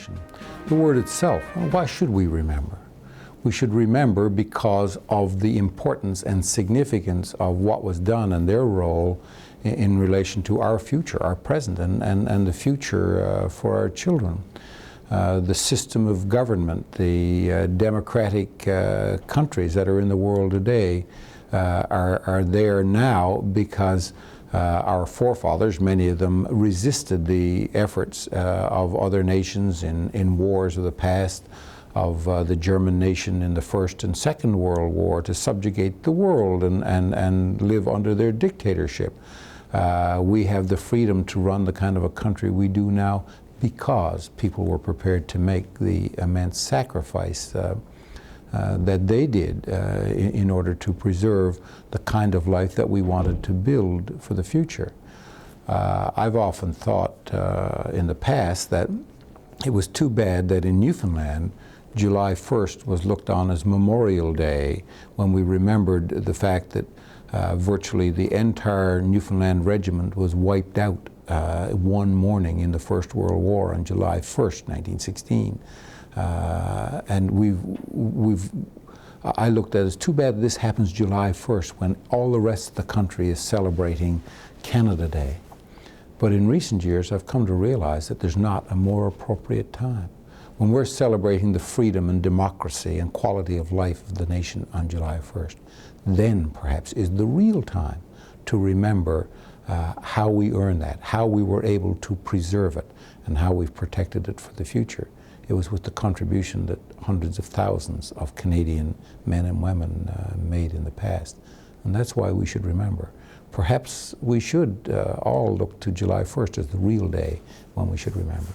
nation. The word itself, why should we remember? We should remember because of the importance and significance of what was done and their role in relation to our future, our present, and the future for our children. The system of government, the democratic countries that are in the world today are there now because our forefathers, many of them, resisted the efforts of other nations in wars of the past, of the German nation in the First and Second World War, to subjugate the world and live under their dictatorship. We have the freedom to run the kind of a country we do now because people were prepared to make the immense sacrifice that they did in order to preserve the kind of life that we wanted to build for the future. I've often thought in the past that it was too bad that in Newfoundland, July 1st was looked on as Memorial Day, when we remembered the fact that virtually the entire Newfoundland regiment was wiped out one morning in the First World War on July 1st, 1916. And I looked at it as too bad this happens July 1st when all the rest of the country is celebrating Canada Day. But in recent years, I've come to realize that there's not a more appropriate time. When we're celebrating the freedom and democracy and quality of life of the nation on July 1st, then perhaps is the real time to remember how we earned that, how we were able to preserve it, and how we've protected it for the future. It was with the contribution that hundreds of thousands of Canadian men and women made in the past. And that's why we should remember. Perhaps we should all look to July 1st as the real day when we should remember.